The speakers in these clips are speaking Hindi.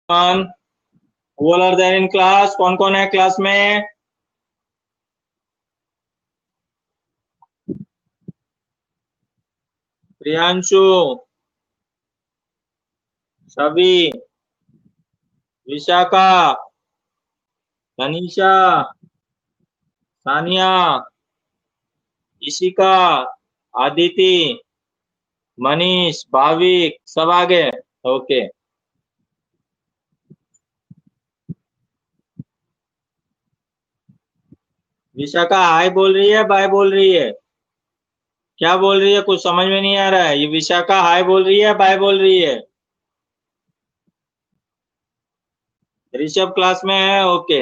All are there in class? कौन कौन है क्लास में? प्रियांशु, सभी, विशाखा, तनीषा, सानिया, इशिका, आदिति, मनीष, भाविक, सब आ गए? ओके। विशाखा हाय बोल रही है, बाय बोल रही है? क्या बोल रही है? कुछ समझ में नहीं आ रहा है। ये विशाखा हाय बोल रही है, बाय बोल रही है? ऋषभ क्लास में है? ओके।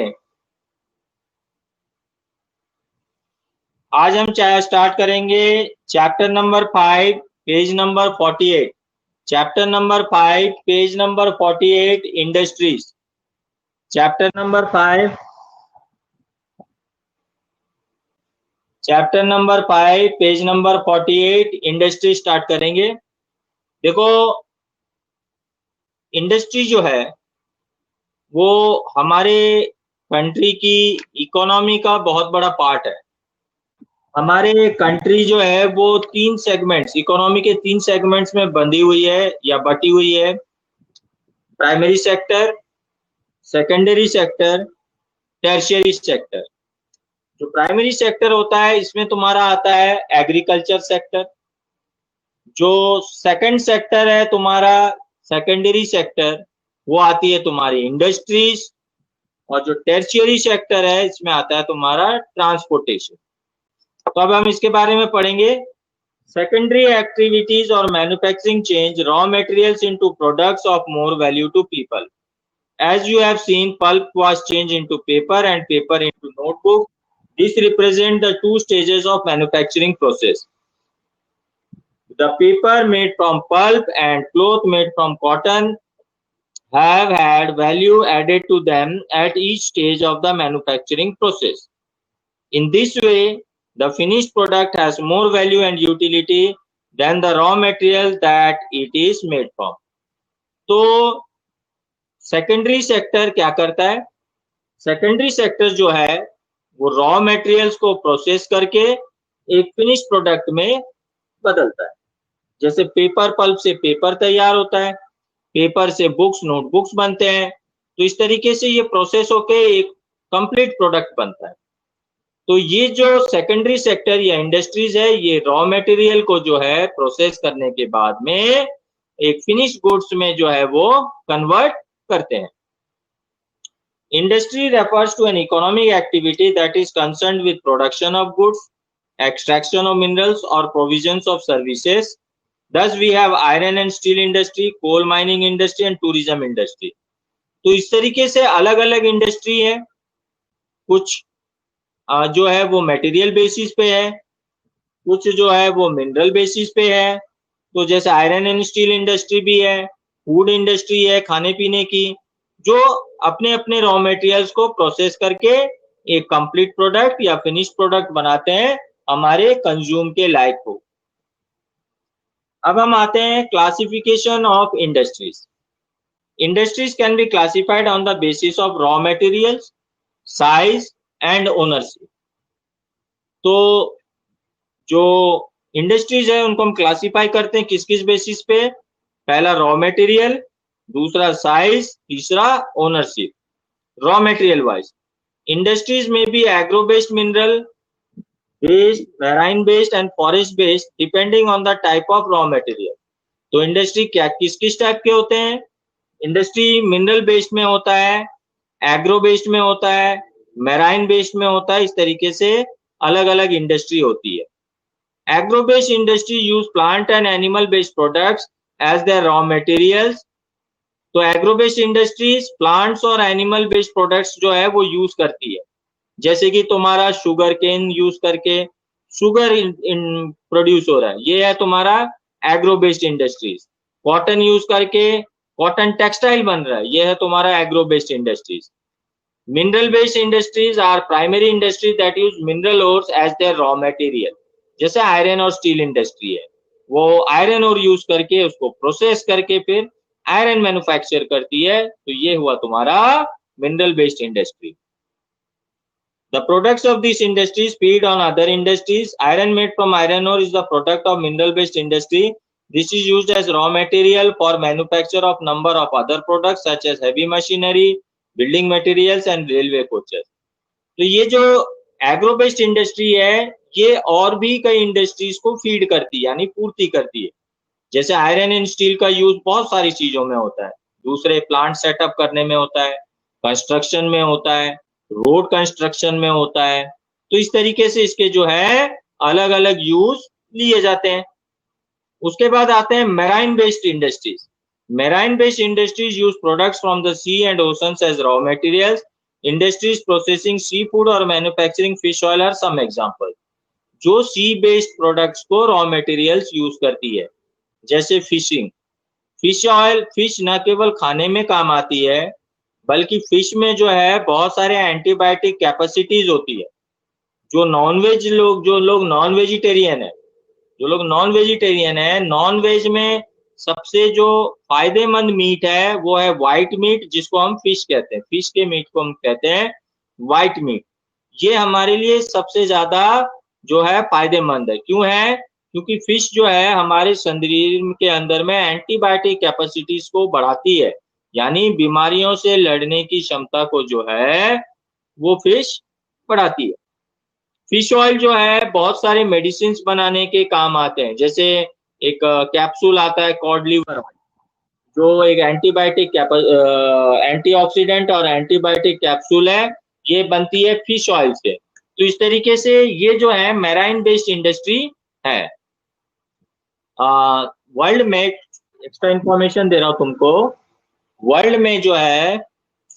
आज हम स्टार्ट करेंगे chapter number 5 page number 48। Chapter number 5 page number 48 industries. Chapter number 5 page number 48 industry start करेंगे। देखो, इंडस्ट्री जो है वो हमारे कंट्री की इकोनॉमी का बहुत बड़ा पार्ट है। हमारे कंट्री जो है वो 3 सेगमेंट्स, इकोनॉमी के 3 सेगमेंट्स में बंधी हुई है या बटी हुई है। Primary sector, secondary sector, tertiary sector. जो प्राइमरी सेक्टर होता है इसमें तुम्हारा आता है एग्रीकल्चर सेक्टर। जो सेकंड सेक्टर है तुम्हारा, सेकेंडरी सेक्टर, वो आती है तुम्हारी इंडस्ट्रीज। और जो टर्शियरी सेक्टर है इसमें आता है तुम्हारा ट्रांसपोर्टेशन। तो अब हम इसके बारे में पढ़ेंगे। सेकेंडरी एक्टिविटीज और manufacturing change raw materials into products of more value to people. As you have seen, pulp was changed into paper and paper into notebook. This represents the 2 stages of manufacturing process. The paper made from pulp and cloth made from cotton have had value added to them at each stage of the manufacturing process. In this way, the finished product has more value and utility than the raw material that it is made from. तो सेकेंडरी सेक्टर क्या करता है? सेकेंडरी सेक्टर जो है वो रॉ मटेरियल्स को प्रोसेस करके एक फिनिश प्रोडक्ट में बदलता है। जैसे पेपर पल्प से पेपर तैयार होता है, पेपर से बुक्स, नोटबुक्स बनते हैं। तो इस तरीके से ये प्रोसेस होके एक कंप्लीट प्रोडक्ट बनता है। तो ये जो सेकेंडरी सेक्टर या इंडस्ट्रीज है, ये रॉ मटेरियल को जो है प्रोसेस करने के बाद में एक फिनिश गुड्स में जो है वो कन्वर्ट करते हैं। Industry refers to an economic activity that is concerned with production of goods, extraction of minerals, or provisions of services. Thus, we have iron and steel industry, coal mining industry, and tourism industry. तो इस तरीके से अलग अलग इंडस्ट्री है। कुछ जो है वो मटेरियल बेसिस पे है, कुछ जो है वो मिनरल बेसिस पे है। तो जैसे आयरन एंड स्टील इंडस्ट्री भी है, फूड इंडस्ट्री है खाने पीने की, जो अपने अपने रॉ मटेरियल्स को प्रोसेस करके एक कंप्लीट प्रोडक्ट या फिनिश प्रोडक्ट बनाते हैं हमारे कंज्यूम के लायक हो। अब हम आते हैं classification of industries. Industries can be classified on the basis of raw materials, size and ownership. तो जो इंडस्ट्रीज है उनको हम क्लासिफाई करते हैं किस किस बेसिस पे? पहला रॉ मटेरियल, दूसरा साइज, तीसरा ownership. Raw material wise industries में भी agro based, mineral based, marine based and forest based depending on the type of raw material. तो इंडस्ट्री क्या किस किस टाइप के होते हैं? इंडस्ट्री मिनरल बेस्ड में होता है, एग्रो बेस्ड में होता है, मैराइन बेस्ड में होता है। इस तरीके से अलग अलग इंडस्ट्री होती है। Agro based industry use plant and animal based products as their raw materials. तो एग्रो बेस्ड इंडस्ट्रीज प्लांट्स और एनिमल बेस्ड प्रोडक्ट्स जो है वो यूज करती है। जैसे कि तुम्हारा शुगर केन यूज करके शुगर प्रोड्यूस हो रहा है, ये है तुम्हारा agro based industries. Cotton use करके कॉटन टेक्सटाइल बन रहा है, ये है तुम्हारा agro based industries. Mineral based industries are primary industry that use mineral ores as their raw material. जैसे आयरन और स्टील इंडस्ट्री है, वो आयरन ओर यूज करके उसको प्रोसेस करके फिर आयरन मैन्युफैक्चर करती है, तो ये हुआ तुम्हारा mineral based industry. The products of this industry feed on other industries. Iron made from iron ore is the product of mineral-based industry. This is used as raw material for manufacture of number of other products such as heavy machinery, building materials and railway coaches. तो ये जो एग्रो बेस्ड इंडस्ट्री है, ये और भी कई इंडस्ट्रीज को फीड करती है, यानी पूर्ति करती है। जैसे आयरन एंड स्टील का यूज बहुत सारी चीजों में होता है, दूसरे प्लांट सेटअप करने में होता है, कंस्ट्रक्शन में होता है, रोड कंस्ट्रक्शन में होता है। तो इस तरीके से इसके जो है अलग अलग यूज लिए जाते हैं। उसके बाद आते हैं marine based industries. Marine based industries use products from the sea and oceans as raw materials. Industries processing sea food और manufacturing fish oil are some example. जो सी बेस्ड प्रोडक्ट्स को रॉ मटेरियल्स यूज करती है, जैसे फिशिंग, फिश ऑयल, फिश न केवल खाने में काम आती है बल्कि फिश में जो है बहुत सारे एंटीबायोटिक कैपेसिटीज होती है। जो लोग नॉन वेजिटेरियन है, नॉन वेज में सबसे जो फायदेमंद मीट है वो है व्हाइट मीट, जिसको हम फिश कहते हैं। फिश के मीट को हम कहते हैं व्हाइट मीट। ये हमारे लिए सबसे ज्यादा जो है फायदेमंद है। क्यों है? क्योंकि फिश जो है हमारे शरीर के अंदर में एंटीबायोटिक कैपेसिटीज को बढ़ाती है, यानी बीमारियों से लड़ने की क्षमता को जो है वो फिश बढ़ाती है। फिश ऑयल जो है बहुत सारे मेडिसिन बनाने के काम आते हैं। जैसे एक कैप्सूल आता है कॉड लिवर ऑयल, जो एक एंटीऑक्सीडेंट और एंटीबायोटिक कैप्सूल है, ये बनती है फिश ऑयल से। तो इस तरीके से ये जो है मैराइन बेस्ड इंडस्ट्री है। वर्ल्ड में एक्स्ट्रा इंफॉर्मेशन दे रहा हूं तुमको, वर्ल्ड में जो है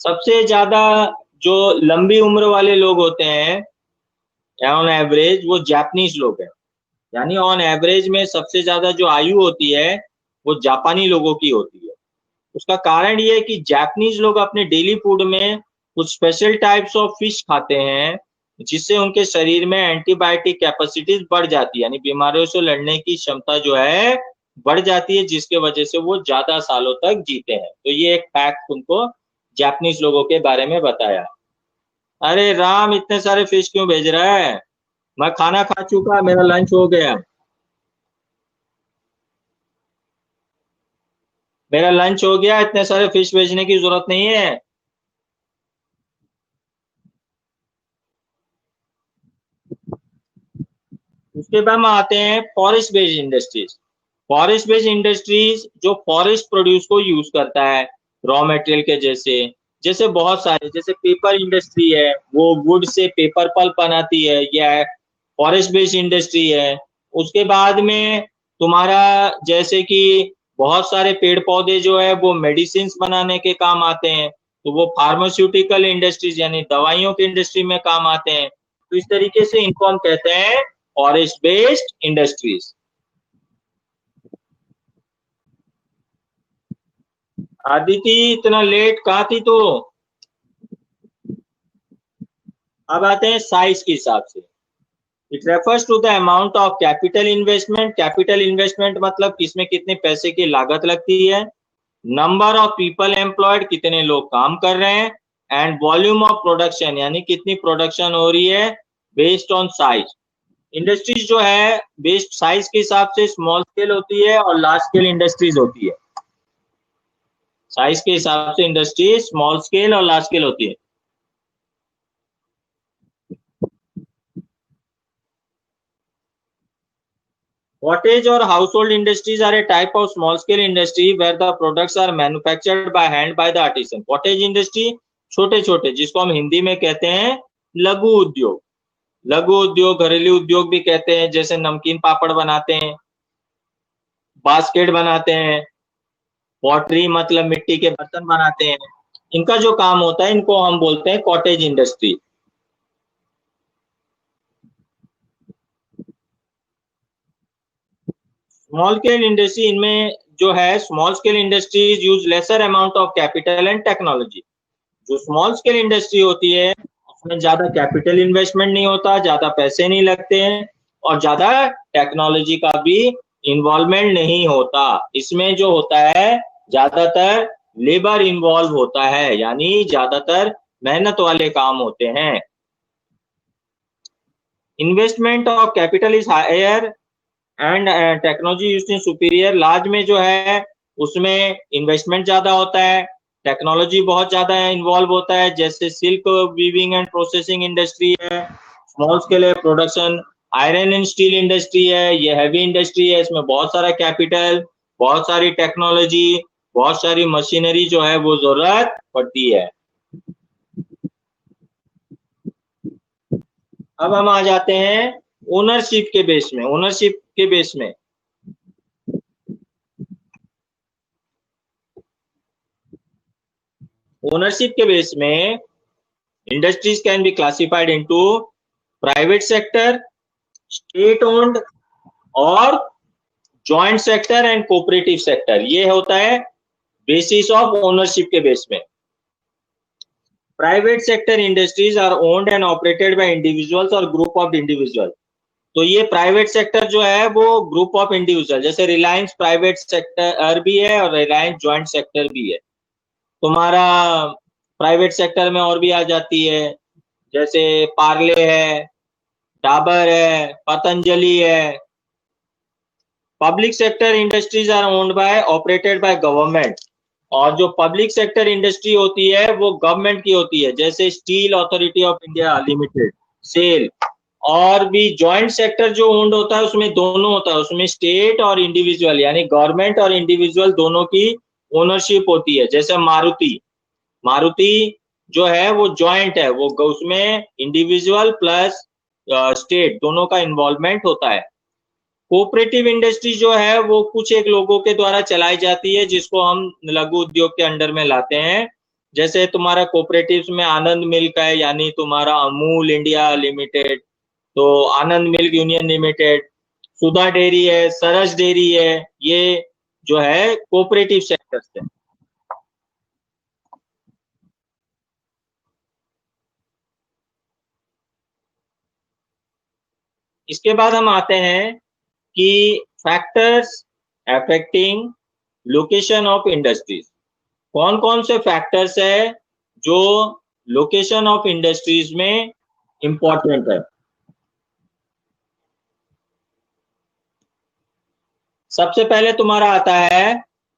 सबसे ज्यादा जो लंबी उम्र वाले लोग होते हैं ऑन एवरेज, वो जापानीज लोग हैं। यानी ऑन एवरेज में सबसे ज्यादा जो आयु होती है वो जापानी लोगों की होती है। उसका कारण ये है कि जापानीज लोग अपने डेली फूड में कुछ स्पेशल टाइप्स ऑफ फिश खाते हैं, जिससे उनके शरीर में एंटीबायोटिक कैपेसिटीज बढ़ जाती है, यानी बीमारियों से लड़ने की क्षमता जो है बढ़ जाती है, जिसके वजह से वो ज्यादा सालों तक जीते हैं। तो ये एक फैक्ट उनको जापानीज लोगों के बारे में बताया। अरे राम, इतने सारे फिश क्यों भेज रहा है? मैं खाना खा चुका, मेरा लंच हो गया, मेरा लंच हो गया, इतने सारे फिश भेजने की जरूरत नहीं है। उसके बाद हम आते हैं forest based industries. Forest based industries जो फॉरेस्ट प्रोड्यूस को यूज करता है रॉ मटेरियल के, जैसे बहुत सारे, जैसे पेपर इंडस्ट्री है, वो वुड से पेपर पल्प बनाती है, यह फॉरेस्ट बेस्ड इंडस्ट्री है। उसके बाद में तुम्हारा जैसे कि बहुत सारे पेड़ पौधे जो है वो मेडिसिन बनाने के काम आते हैं, तो वो फार्मास्यूटिकल इंडस्ट्रीज यानी दवाइयों की इंडस्ट्री में काम आते हैं। तो इस तरीके से इनको हम कहते हैं फॉरेस्ट बेस्ड इंडस्ट्रीज। आदिति, इतना लेट कहाँ थी तू? अब आते हैं साइज के हिसाब से। It refers to the amount of capital investment. Capital investment मतलब किसमें कितने पैसे की लागत लगती है, नंबर ऑफ पीपल एम्प्लॉयड, कितने लोग काम कर रहे हैं, एंड वॉल्यूम ऑफ प्रोडक्शन यानी कितनी प्रोडक्शन हो रही है, बेस्ड ऑन साइज। इंडस्ट्रीज जो है बेस्ड साइज के हिसाब से स्मॉल स्केल होती है और लार्ज स्केल इंडस्ट्रीज होती है। साइज के हिसाब से इंडस्ट्री स्मॉल स्केल और लार्ज स्केल होती है। Cottage or household industries are a type of small scale industry where the products are manufactured by hand by the artisan. Cottage industry छोटे छोटे, जिसको हम हिंदी में कहते हैं लघु उद्योग। लघु उद्योग, घरेलू उद्योग भी कहते हैं। जैसे नमकीन पापड़ बनाते हैं, बास्केट बनाते हैं, पॉटरी मतलब मिट्टी के बर्तन बनाते हैं, इनका जो काम होता है इनको हम बोलते हैं cottage industry. Small scale industry, इनमें जो है small scale industries use lesser amount of capital and technology. जो स्मॉल स्केल इंडस्ट्री होती है उसमें ज्यादा कैपिटल इन्वेस्टमेंट नहीं होता, ज्यादा पैसे नहीं लगते हैं और ज्यादा टेक्नोलॉजी का भी इन्वॉल्वमेंट नहीं होता। इसमें जो होता है ज्यादातर लेबर इन्वॉल्व होता है, यानी ज्यादातर मेहनत वाले काम होते हैं। Investment of capital is higher and technology used in superior. Large में जो है उसमें इन्वेस्टमेंट ज्यादा होता है, टेक्नोलॉजी बहुत ज्यादा इन्वॉल्व होता है, जैसे silk weaving and processing industry है, small scale production, iron and steel industry है, ये हैवी इंडस्ट्री है, इसमें बहुत सारा कैपिटल, बहुत सारी टेक्नोलॉजी, बहुत सारी मशीनरी जो है वो जरूरत पड़ती है। अब हम आ जाते हैं ओनरशिप के बेस में। ओनरशिप के बेस में ओनरशिप के बेस में industries can be classified into private sector, state owned और joint sector and cooperative sector. ये होता है बेसिस ऑफ ओनरशिप के बेस में। Private sector industries are owned and operated by individuals और ग्रुप ऑफ इंडिविजुअल। तो ये प्राइवेट सेक्टर जो है वो ग्रुप ऑफ इंडिविजुअल, जैसे रिलायंस प्राइवेट सेक्टर भी है और रिलायंस जॉइंट सेक्टर भी है। तुम्हारा प्राइवेट सेक्टर में और भी आ जाती है, जैसे पार्ले है, डाबर है, पतंजलि है। Public sector industries are owned by operated by government, और जो पब्लिक सेक्टर इंडस्ट्री होती है वो गवर्नमेंट की होती है, जैसे steel authority of India limited, SAIL. और भी जॉइंट सेक्टर जो ओन्ड होता है उसमें दोनों होता है, उसमें स्टेट और इंडिविजुअल यानी गवर्नमेंट और इंडिविजुअल दोनों की ओनरशिप होती है। जैसे मारुति, मारुति जो है वो जॉइंट है, वो उसमें इंडिविजुअल प्लस स्टेट दोनों का इन्वॉल्वमेंट होता है। कोऑपरेटिव इंडस्ट्री जो है वो कुछ एक लोगों के द्वारा चलाई जाती है, जिसको हम लघु उद्योग के अंडर में लाते हैं। जैसे तुम्हारा कोऑपरेटिव्स में आनंद मिल्क है, यानी तुम्हारा अमूल इंडिया लिमिटेड, तो आनंद मिल्क यूनियन लिमिटेड, सुधा डेयरी है, सरस डेयरी है, ये जो है कोऑपरेटिव सेक्टर है। इसके बाद हम आते हैं कि factors affecting location of industries. कौन कौन से फैक्टर्स है जो लोकेशन ऑफ इंडस्ट्रीज में इंपॉर्टेंट है। सबसे पहले तुम्हारा आता है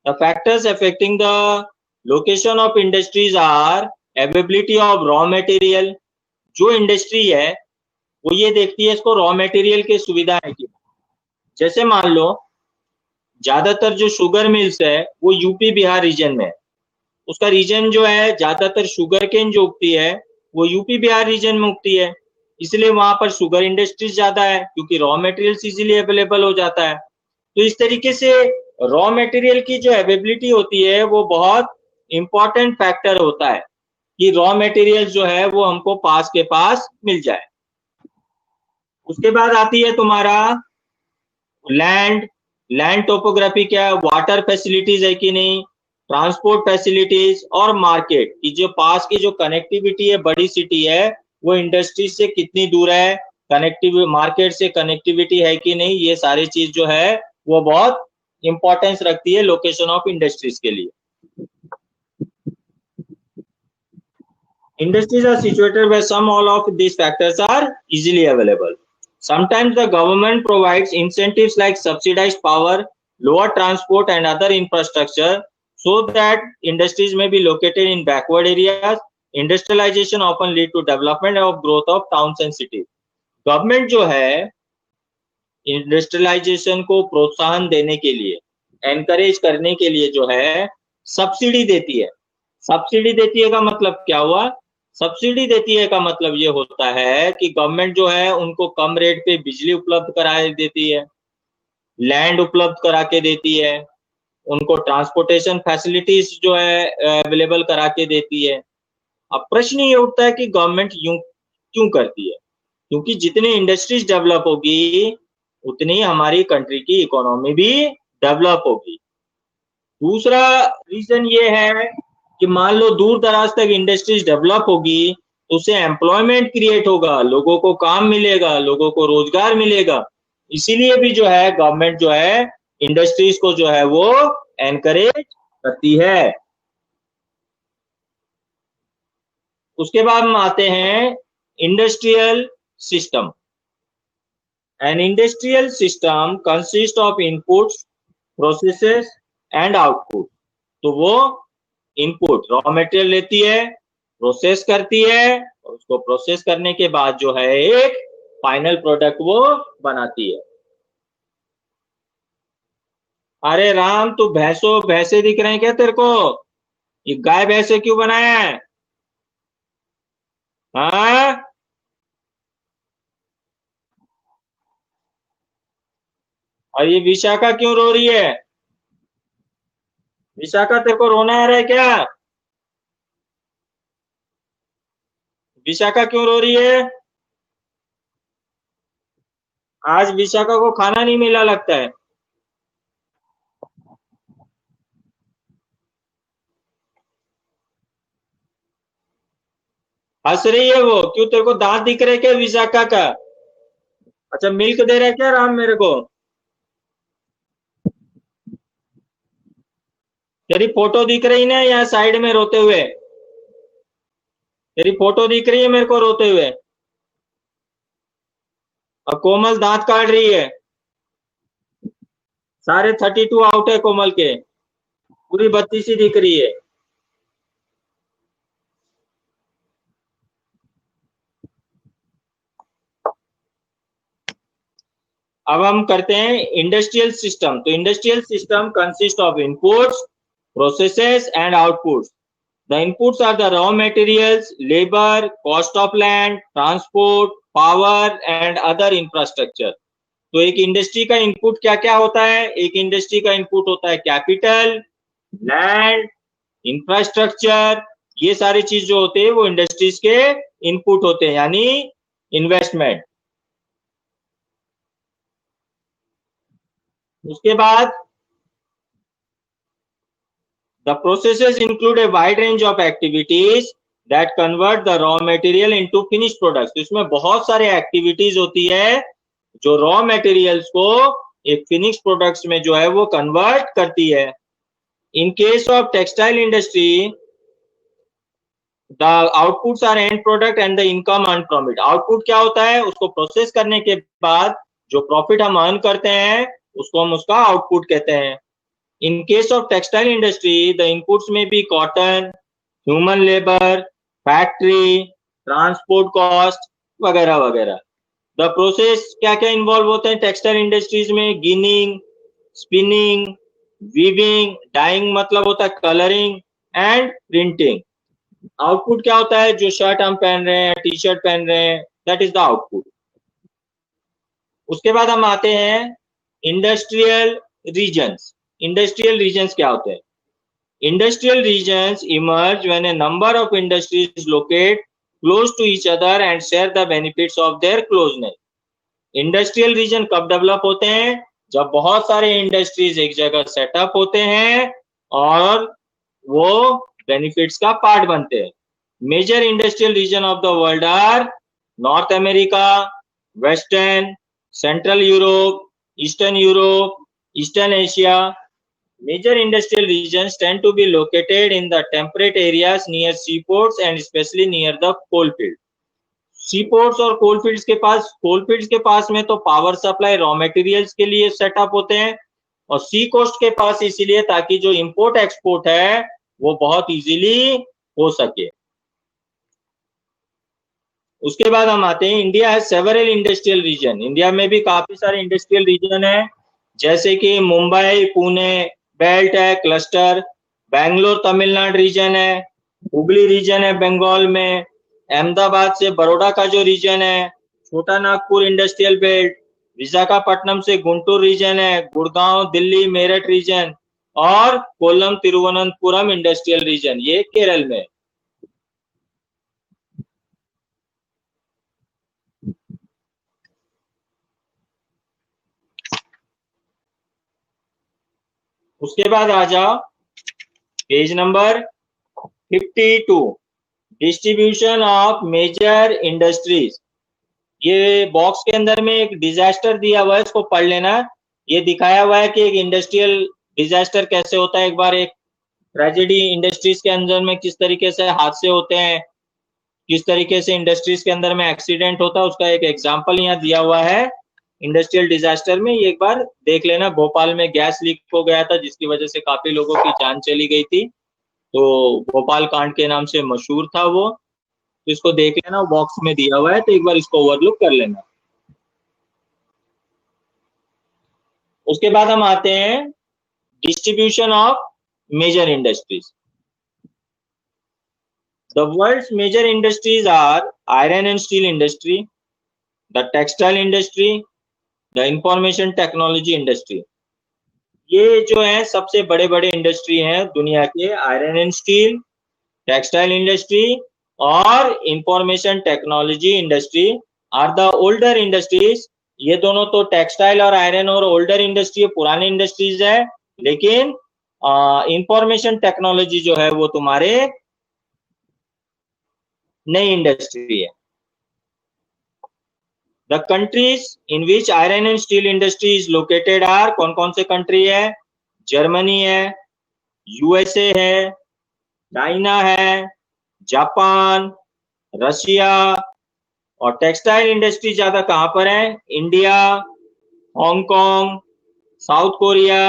the factors affecting the location of industries are availability of raw material. जो इंडस्ट्री है वो ये देखती है इसको रॉ मटेरियल की सुविधा है कि, जैसे मान लो ज्यादातर जो शुगर मिल्स है वो यूपी बिहार रीजन में है, उसका रीजन जो है ज्यादातर शुगर केन जो उगती है वो यूपी बिहार रीजन में उगती है, इसलिए वहां पर शुगर इंडस्ट्रीज ज्यादा है क्योंकि रॉ मटेरियल इजीली अवेलेबल हो जाता है। तो इस तरीके से रॉ मटेरियल की जो अवेलेबिलिटी होती है वो बहुत इंपॉर्टेंट फैक्टर होता है कि रॉ मटेरियल जो है वो हमको पास के पास मिल जाए। उसके बाद आती है तुम्हारा लैंड। लैंड टोपोग्राफी क्या है, वाटर फैसिलिटीज है कि नहीं, ट्रांसपोर्ट फैसिलिटीज और मार्केट की जो पास की जो कनेक्टिविटी है, बड़ी सिटी है वो इंडस्ट्रीज से कितनी दूर है, कनेक्टिव मार्केट से कनेक्टिविटी है कि नहीं, ये सारी चीज जो है वो बहुत इंपॉर्टेंस रखती है लोकेशन ऑफ इंडस्ट्रीज के लिए। Industries are situated where some all of these factors are easily available. Sometimes the government provides incentives like subsidized power, lower transport and other infrastructure so that industries may be located in backward areas. Industrialization often lead to development of growth of towns and cities. Government जो है इंडस्ट्रियलाइजेशन को प्रोत्साहन देने के लिए, एनकरेज करने के लिए जो है सब्सिडी देती है। सब्सिडी देती है का मतलब क्या हुआ, सब्सिडी देती है का मतलब ये होता है कि गवर्नमेंट जो है उनको कम रेट पे बिजली उपलब्ध करा देती है, लैंड उपलब्ध करा के देती है, उनको ट्रांसपोर्टेशन फैसिलिटीज जो है अवेलेबल करा के देती है। अब प्रश्न ये उठता है कि गवर्नमेंट यूं क्यों करती है, क्योंकि जितनी इंडस्ट्रीज डेवलप होगी उतनी हमारी कंट्री की इकोनॉमी भी डेवलप होगी। दूसरा रीजन ये है कि मान लो दूर दराज तक इंडस्ट्रीज डेवलप होगी तो उससे एम्प्लॉयमेंट क्रिएट होगा, लोगों को काम मिलेगा, लोगों को रोजगार मिलेगा। इसीलिए भी जो है गवर्नमेंट जो है इंडस्ट्रीज को जो है वो एनकरेज करती है। उसके बाद हम आते हैं industrial system. An industrial system consist of inputs, processes and output. तो वो इनपुट रॉ मटेरियल लेती है, प्रोसेस करती है, और उसको प्रोसेस करने के बाद जो है एक फाइनल प्रोडक्ट वो बनाती है। अरे राम, तू भैंसे दिख रहे हैं क्या तेरे को? ये गाय भैंसे क्यों बनाया है? हाँ? और ये विशाखा क्यों रो रही है? विशाखा, तेरे को रोना आ रहा है क्या? विशाखा क्यों रो रही है? आज विशाखा को खाना नहीं मिला लगता है। हंस रही है वो क्यों? तेरे को दांत दिख रहे क्या विशाखा का? अच्छा, मिल्क दे रहा है क्या राम मेरे को? तेरी फोटो दिख रही ना यहाँ साइड में रोते हुए? तेरी फोटो दिख रही है मेरे को रोते हुए? और कोमल दांत काट रही है। सारे 32 आउट है कोमल के। पूरी 32 ही दिख रही है। अब हम करते हैं इंडस्ट्रियल सिस्टम। तो industrial system consist of inputs, processes and outputs. The inputs are the raw materials, labour, cost of land, transport, power and other infrastructure. तो एक इंडस्ट्री का इनपुट क्या क्या होता है? एक इंडस्ट्री का इनपुट होता है कैपिटल, लैंड, इंफ्रास्ट्रक्चर। ये सारी चीज जो होते हैं वो इंडस्ट्रीज के इनपुट होते हैं, यानी इन्वेस्टमेंट। उसके बाद the processes include a wide range of activities that convert the raw material into finished products। तो इसमें बहुत सारे एक्टिविटीज होती है जो रॉ मटेरियल्स को एक फिनिश प्रोडक्ट्स में जो है वो कन्वर्ट करती है। In case of textile industry, the outputs are end product and the income earn from it. Output क्या होता है? उसको प्रोसेस करने के बाद जो प्रॉफिट हम अर्न करते हैं उसको हम उसका आउटपुट कहते हैं। In case of textile industry, the inputs may be cotton, human labor, factory, transport cost वगैरह वगैरह। The process क्या क्या इन्वॉल्व होते हैं टेक्सटाइल इंडस्ट्रीज में? गिनिंग, स्पिनिंग, वीविंग, डाइंग मतलब होता है कलरिंग, एंड प्रिंटिंग। आउटपुट क्या होता है? जो शर्ट हम पहन रहे हैं, टी शर्ट पहन रहे हैं, दैट इज द आउटपुट। उसके बाद हम आते हैं इंडस्ट्रियल रीजन्स। इंडस्ट्रियल रीजन्स क्या होते हैं? Industrial regions emerge when a number of industries locate close to each other and share the benefits of their closeness। Industrial region कब डेवलप होते हैं? जब बहुत सारे इंडस्ट्रीज एक जगह सेटअप होते हैं और वो बेनिफिट्स का पार्ट बनते हैं। Major industrial region of the world are North America, western, central Europe, eastern Asia. Major industrial regions tend to be located in the temperate areas near seaports and especially near the coal field। सीपोर्ट्स और कोल फील्ड्स के पास में तो पावर सप्लाई रॉ मटेरियल्स के लिए सेटअप होते हैं, और सी कोस्ट के पास इसीलिए ताकि जो इंपोर्ट एक्सपोर्ट है वो बहुत इजीली हो सके। उसके बाद हम आते हैं इंडिया है सेवरल इंडस्ट्रियल रीजन। इंडिया में भी काफी सारे इंडस्ट्रियल रीजन है, जैसे कि मुंबई पुणे बेल्ट है, क्लस्टर। बैंगलोर तमिलनाडु रीजन है, हुगली रीजन है बंगाल में, अहमदाबाद से बड़ौदा का जो रीजन है, छोटा नागपुर इंडस्ट्रियल बेल्ट, विशाखापट्टनम से गुंटूर रीजन है, गुड़गांव दिल्ली मेरठ रीजन, और कोल्लम तिरुवनंतपुरम इंडस्ट्रियल रीजन, ये केरल में। उसके बाद आ जाओ page number 52, distribution of major industries. ये बॉक्स के अंदर में एक डिजास्टर दिया हुआ है, इसको पढ़ लेना। ये दिखाया हुआ है कि एक इंडस्ट्रियल डिजास्टर कैसे होता है। एक बार एक ट्रेजेडी इंडस्ट्रीज के अंदर में किस तरीके से हादसे होते हैं, किस तरीके से इंडस्ट्रीज के अंदर में एक्सीडेंट होता है, उसका एक एग्जांपल यहाँ दिया हुआ है इंडस्ट्रियल डिजास्टर में। ये एक बार देख लेना, भोपाल में गैस लीक हो गया था जिसकी वजह से काफी लोगों की जान चली गई थी, तो भोपाल कांड के नाम से मशहूर था वो। तो इसको देख लेना, बॉक्स में दिया हुआ है, तो एक बार इसको ओवरलुक कर लेना। उसके बाद हम आते हैं distribution of major industries. The world's major industries are iron and steel industry, the textile industry, the information technology industry. ये जो है सबसे बड़े बड़े इंडस्ट्री हैं दुनिया के, iron and steel, textile industry और information technology industry are the older industries. ये दोनों तो टेक्सटाइल और आयरन और ओल्डर इंडस्ट्री, पुराने इंडस्ट्रीज है, लेकिन इंफॉर्मेशन टेक्नोलॉजी जो है वो तुम्हारे नई इंडस्ट्री है। The countries in which iron and steel industry is located are, कौन कौन से कंट्री है? जर्मनी है, यूएसए है, चाइना है, जापान, रशिया। और टेक्सटाइल इंडस्ट्री ज्यादा कहां पर है? India, Hong Kong, South Korea,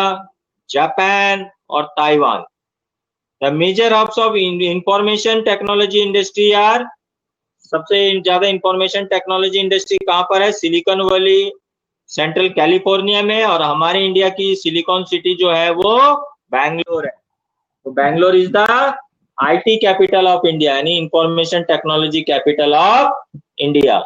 Japan और Taiwan. The major hubs of information technology industry are, सबसे ज्यादा इंफॉर्मेशन टेक्नोलॉजी इंडस्ट्री कहां पर है? सिलिकॉन वैली, सेंट्रल कैलिफोर्निया में, और हमारे इंडिया की सिलिकॉन सिटी जो है वो बैंगलोर है। तो Bangalore is the IT capital of India, यानी information technology capital of India.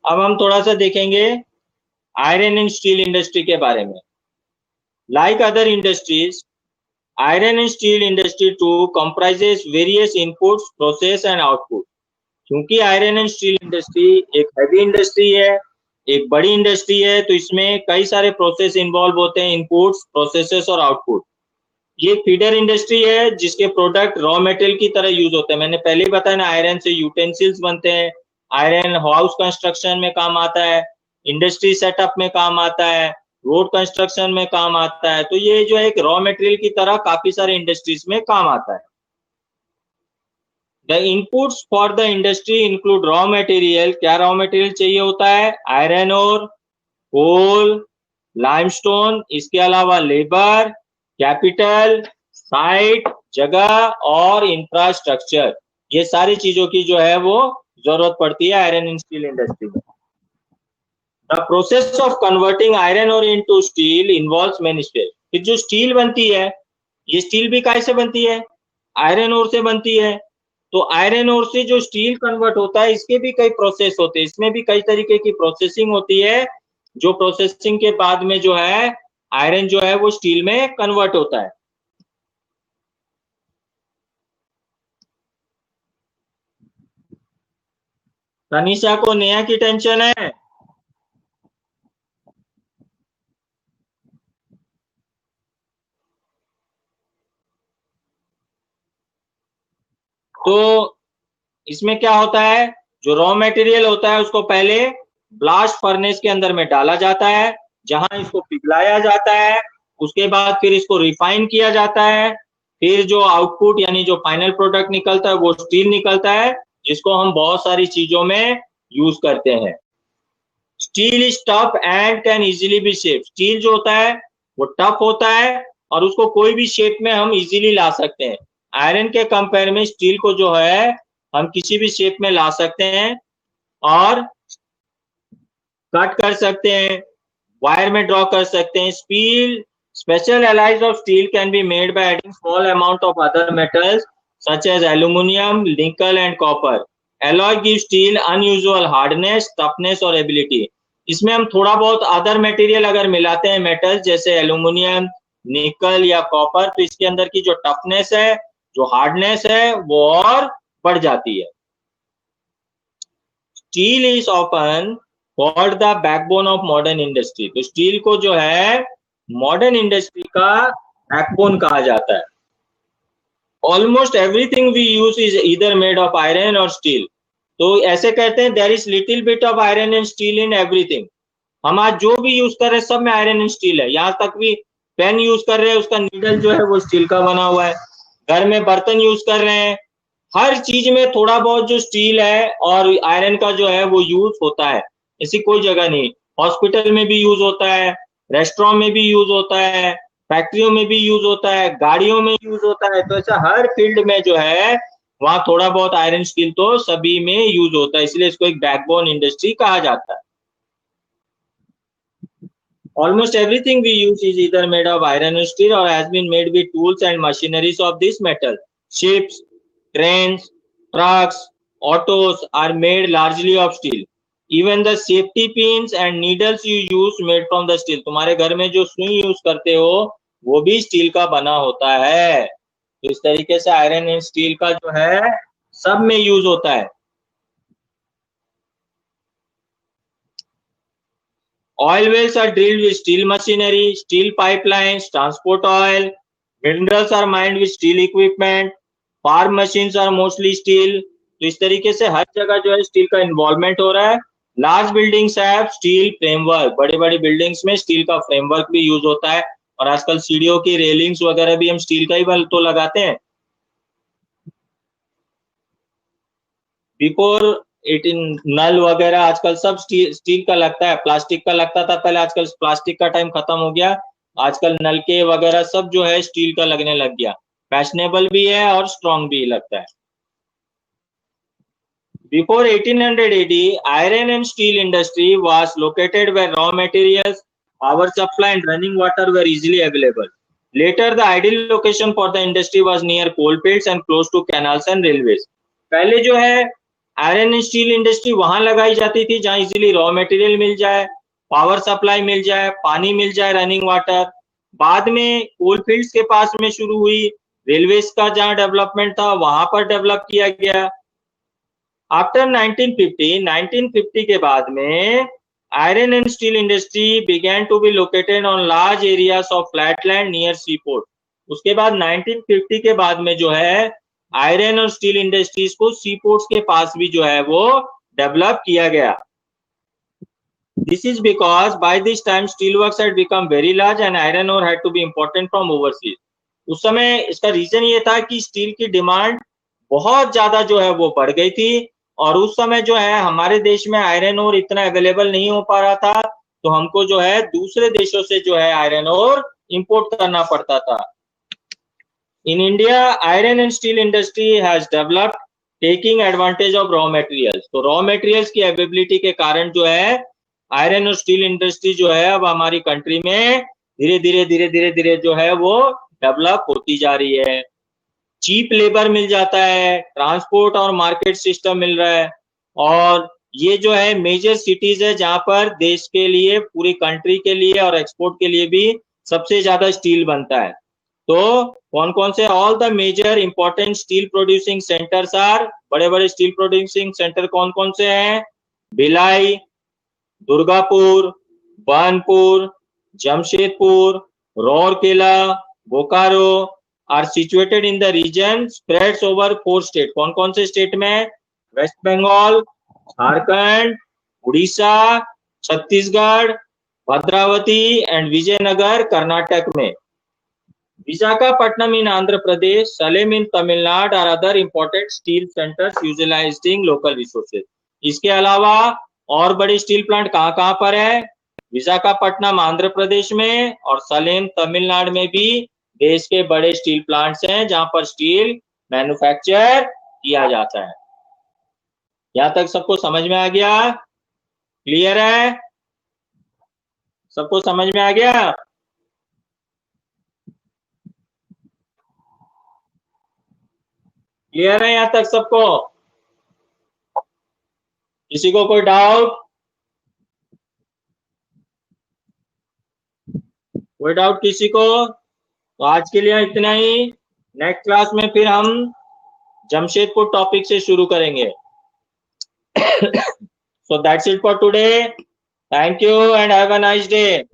अब हम थोड़ा सा देखेंगे आयरन एंड स्टील इंडस्ट्री के बारे में। Like other industries, iron and steel industry too comprises various inputs, process and output। क्योंकि आयरन एंड स्टील इंडस्ट्री एक हैवी इंडस्ट्री है, एक बड़ी इंडस्ट्री है, तो इसमें कई सारे प्रोसेस इन्वॉल्व होते हैं, इनपुट्स, प्रोसेसेस और आउटपुट। ये फीडर इंडस्ट्री है जिसके प्रोडक्ट रॉ मटेरियल की तरह यूज होते हैं। मैंने पहले ही बताया ना, आयरन से यूटेंसिल्स बनते हैं, आयरन हाउस कंस्ट्रक्शन में काम आता है, इंडस्ट्री सेटअप में काम आता है, रोड कंस्ट्रक्शन में काम आता है। तो ये जो है एक रॉ मटेरियल की तरह काफी सारे इंडस्ट्रीज में काम आता है। The inputs for the industry include raw material. क्या रॉ मटेरियल चाहिए होता है? आयरन और कोल, लाइमस्टोन, इसके अलावा लेबर, कैपिटल, साइट, जगह और इंफ्रास्ट्रक्चर। ये सारी चीजों की जो है वो जरूरत पड़ती है आयरन एंड स्टील इंडस्ट्री में। The process of converting iron और into steel involves many steps. फिर जो स्टील बनती है, ये स्टील भी काहे से बनती है? आयरन ओर से बनती है। तो आयरन ओर से जो स्टील कन्वर्ट होता है, इसके भी कई प्रोसेस होते हैं, इसमें भी कई तरीके की प्रोसेसिंग होती है, जो प्रोसेसिंग के बाद में जो है आयरन जो है वो स्टील में कन्वर्ट होता है। तनिषा को नेहा की टेंशन है। तो इसमें क्या होता है, जो रॉ मटेरियल होता है उसको पहले ब्लास्ट फर्नेस के अंदर में डाला जाता है, जहां इसको पिघलाया जाता है। उसके बाद फिर इसको रिफाइन किया जाता है। फिर जो आउटपुट यानी जो फाइनल प्रोडक्ट निकलता है वो स्टील निकलता है, जिसको हम बहुत सारी चीजों में यूज करते हैं। Steel is tough and can easily B shape. Steel जो होता है वो टफ होता है और उसको कोई भी शेप में हम इजीली ला सकते हैं। आयरन के कंपेयर में स्टील को जो है हम किसी भी शेप में ला सकते हैं और कट कर सकते हैं, वायर में ड्रॉ कर सकते हैं। Steel special alloys of steel can be made by adding small amount of other metals such as aluminum, nickel and copper. Alloy gives steel unusual hardness, toughness और ability। इसमें हम थोड़ा बहुत अदर मटेरियल अगर मिलाते हैं, मेटल्स जैसे एल्यूमिनियम, निकल या कॉपर, तो इसके अंदर की जो टफनेस है, जो हार्डनेस है, वो और बढ़ जाती है। Steel is often called the backbone of modern industry. तो स्टील को जो है मॉडर्न इंडस्ट्री का बैकबोन कहा जाता है। Almost everything we use is either made of iron और स्टील। तो ऐसे कहते हैं there is little bit of iron and steel in everything. हम आज जो भी यूज कर रहे हैं सब में आयरन एंड स्टील है। यहाँ तक भी पेन यूज कर रहे हैं उसका नीडल जो है वो स्टील का बना हुआ है। घर में बर्तन यूज कर रहे हैं, हर चीज में थोड़ा बहुत जो स्टील है और आयरन का जो है वो यूज होता है। ऐसी कोई जगह नहीं। हॉस्पिटल में भी यूज होता है, रेस्टोरेंट में भी यूज होता है, फैक्ट्रियों में भी यूज होता है, गाड़ियों में यूज होता है। तो ऐसा हर फील्ड में जो है वहां थोड़ा बहुत आयरन स्टील तो सभी में यूज होता है, इसलिए इसको एक बैकबोन इंडस्ट्री कहा जाता है। Almost everything we use is either made of iron or steel or has been made with tools and machineries of this metal. Ships, trains, trucks, autos are made largely of steel. Even the safety pins and needles you use made from the steel. तुम्हारे घर में जो सुई यूज करते हो वो भी स्टील का बना होता है। तो इस तरीके से आयरन एंड स्टील का जो है सब में यूज होता है। Oil wells are drilled with steel machinery, steel pipelines, transport oil. Minerals are mined with steel equipment. Farm machines are mostly steel. तो इस तरीके से हर जगह जो है स्टील का इन्वॉल्वमेंट हो रहा है। Large buildings have steel framework. बड़ी बड़ी बिल्डिंग्स में स्टील का फ्रेमवर्क भी यूज होता है और आजकल सीढ़ियों की रेलिंग्स वगैरह भी हम स्टील का ही तो लगाते हैं। बिफोर 18 नल वगैरह आजकल सब स्टील का लगता है, प्लास्टिक का लगता था पहले। आजकल प्लास्टिक का टाइम खत्म हो गया, आजकल नलके वगैरह सब जो है स्टील का लगने लग गया। फैशनेबल भी है और स्ट्रॉन्ग भी लगता है। Before 1800 AD, iron and steel industry was located where raw materials, power supply and running water were easily available. Later, the ideal location for the industry was near coal fields and close to canals and railways. पहले जो है आयरन एंड स्टील इंडस्ट्री वहां लगाई जाती थी जहां इजीली रॉ मटेरियल मिल जाए, पावर सप्लाई मिल जाए, पानी मिल जाए, रनिंग वाटर। बाद में कोल फील्ड्स के पास में शुरू हुई, रेलवेज का जहां डेवलपमेंट था वहां पर डेवलप किया गया। आफ्टर 1950 के बाद में iron and steel industry began to be located on large areas of flatland near seaport. उसके बाद 1950 के बाद में जो है आयरन और स्टील इंडस्ट्रीज को सी पोर्ट्स के पास भी जो है वो डेवलप किया गया। This is because by this time steel works had become very large and iron ore had to be imported from overseas. उस समय इसका रीजन ये था कि स्टील की डिमांड बहुत ज्यादा जो है वो बढ़ गई थी और उस समय जो है हमारे देश में आयरन ओर इतना अवेलेबल नहीं हो पा रहा था, तो हमको जो है दूसरे देशों से जो है आयरन ओर इंपोर्ट करना पड़ता था। In India, iron and steel industry has developed taking advantage of raw materials. तो raw materials की अवेलेबिलिटी के कारण जो है आयरन और स्टील इंडस्ट्री जो है अब हमारी कंट्री में धीरे धीरे जो है वो डेवलप होती जा रही है। चीप लेबर मिल जाता है, ट्रांसपोर्ट और मार्केट सिस्टम मिल रहा है और ये जो है मेजर सिटीज है जहां पर देश के लिए, पूरी कंट्री के लिए और एक्सपोर्ट के लिए भी सबसे ज्यादा स्टील बनता है। तो कौन कौन से all the major important steel producing centres are, बड़े बड़े स्टील प्रोड्यूसिंग सेंटर कौन कौन से हैं? Bhilai, Durgapur, Burnpur, Jamshedpur, Rourkela, Bokaro are situated in the region spreads over 4 state. कौन कौन से स्टेट में? वेस्ट बंगाल, झारखंड, उड़ीसा, छत्तीसगढ़, भद्रावती एंड विजयनगर कर्नाटक में। Visakhapatnam in Andhra Pradesh, Salem in Tamil Nadu are other important steel centers utilizing local resources. इसके अलावा और बड़े स्टील प्लांट कहाँ पर है? विशाखापट्टनम आंध्र प्रदेश में और सलेम तमिलनाडु में भी देश के बड़े स्टील प्लांट्स हैं जहां पर स्टील मैन्युफैक्चर किया जाता है। यहाँ तक सबको समझ में आ गया? क्लियर है? सबको समझ में आ गया? क्लियर है यहाँ तक सबको? किसी को कोई डाउट? कोई डाउट किसी को? तो आज के लिए इतना ही। नेक्स्ट क्लास में फिर हम जमशेदपुर टॉपिक से शुरू करेंगे। So that's it for today. Thank you and have a nice day.